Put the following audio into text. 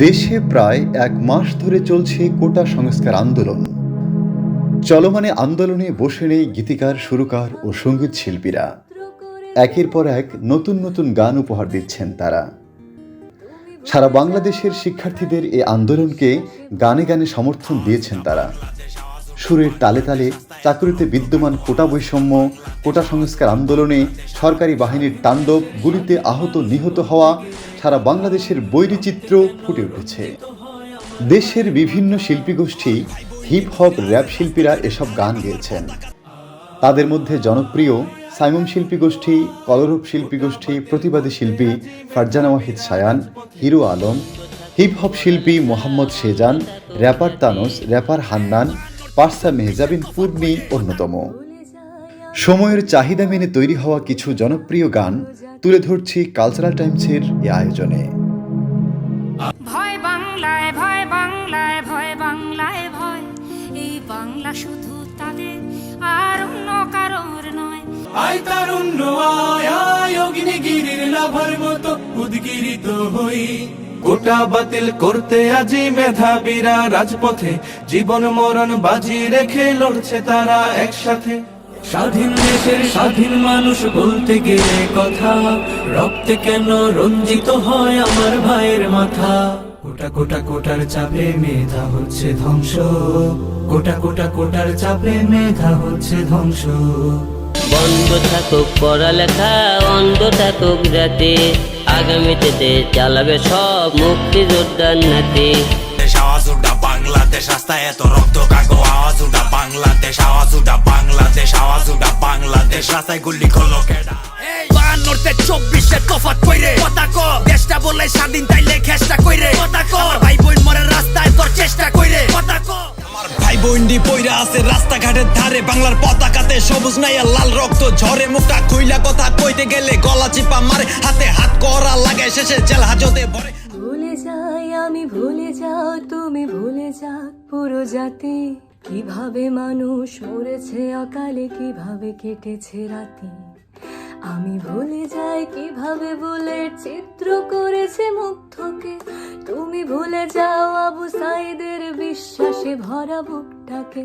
দেশে প্রায় এক মাস ধরে চলছে কোটা সংস্কার আন্দোলন। চলমানে আন্দোলনে বসে নেই গীতিকার, সুরকার ও সঙ্গীত শিল্পীরা। একের পর এক নতুন নতুন গান উপহার দিচ্ছেন তারা। সারা বাংলাদেশের শিক্ষার্থীদের এই আন্দোলনকে গানে গানে সমর্থন দিয়েছেন তারা। সুরের তালে তালে চাকরিতে বিদ্যমান কোটা বৈষম্য, কোটা সংস্কার আন্দোলনে সরকারি বাহিনীর তাণ্ডব, গুলিতে আহত নিহত হওয়া সারা বাংলাদেশের বৈরিচিত্র ফুটে উঠেছে। দেশের বিভিন্ন শিল্পীগোষ্ঠী, হিপ হপ, র্যাপ শিল্পীরা এসব গান গেয়েছেন। তাদের মধ্যে জনপ্রিয় সাইমুম শিল্পী গোষ্ঠী, কলরব শিল্পী গোষ্ঠী, প্রতিবাদী শিল্পী ফারজানা ওয়াহিদ সায়ান, হিরো আলম, হিপ হপ শিল্পী মোহাম্মদ শেজান, র্যাপার তানস, র্যাপার হান্নান, পারসা মেহজাবিন পূর্ণি অন্যতম। সময়ের চাহিদা মেনে তৈরি হওয়া কিছু জনপ্রিয় গান তুলে ধরছি কালচারাল টাইমসের এই আয়োজনে। ভয় বাংলায়, ভয় বাংলায়, ভয় বাংলায়, ভয় এই বাংলা শুধু তাদের আর অন্য কারোর নয়। আয় তারুণ্য আয়, আয় অগ্নিগিরির লাভার মতো উদ্গিরিত হই। কোটা বাতিল করতে আজি মেধাবীরা রাজপথে জীবন মরণ বাজি রেখে লড়ছে তারা একসাথে। স্বাধীন দেশের স্বাধীন মানুষ বলতে গেলে কথা, রক্তে কেন রঞ্জিত হয় আমার ভাইয়ের মাথা। কোটা কোটা কোটার চাপে মেধা হচ্ছে ধ্বংস, কোটা কোটা কোটার চাপে মেধা হচ্ছে ধ্বংস। বন্ধ থাকুক পড়ালেখা, অন্ধ থাকুক জাতি, আগামীতে দেশ চালাবে সব মুক্তিযোদ্ধার নাতি। আওয়াজ উঠা বাংলাদেশ, রাস্তায় এত রক্ত কাগো আওয়াজ উঠা বাংলাদেশ, আওয়াজ উঠা বাংলাদেশ, আওয়াজ উঠা বাংলাদেশ, রাস্তায় গুলি করলো কেডা? 52-24 তফাৎ কইরে কথা ক, দেশটা বলে স্বাধীন তাইলে খেষ্টা কইরে কথা ক, ভাই বোন মরে রাস্তায় তোর চেষ্টা কইরে কথা ক। আমার ভাই বোনডি পইরা আছে রাস্তাঘাটের ধারে, বাংলার পতাকাতে সবুজ নাই আর লাল রক্ত ঝরে। মুখটা খুইলা কথা কইতে গেলে গলা চিপা মারে, হাতে হাত করা লাগে, শেষে জেল হাজতে ভরে। ভুলে যাই আমি, ভুলে যাও তুমি, ভুলে যাক পুরো জাতি। কিভাবে মানুষ মরেছে অকালে, কিভাবে কেটেছে রাতি। আমি ভুলে যাই কিভাবে বুলেট চিত্র করেছে মুগ্ধকে। তুমি ভুলে যাও আবু সাইদের বিশ্বাসে ভরা বুকটাকে।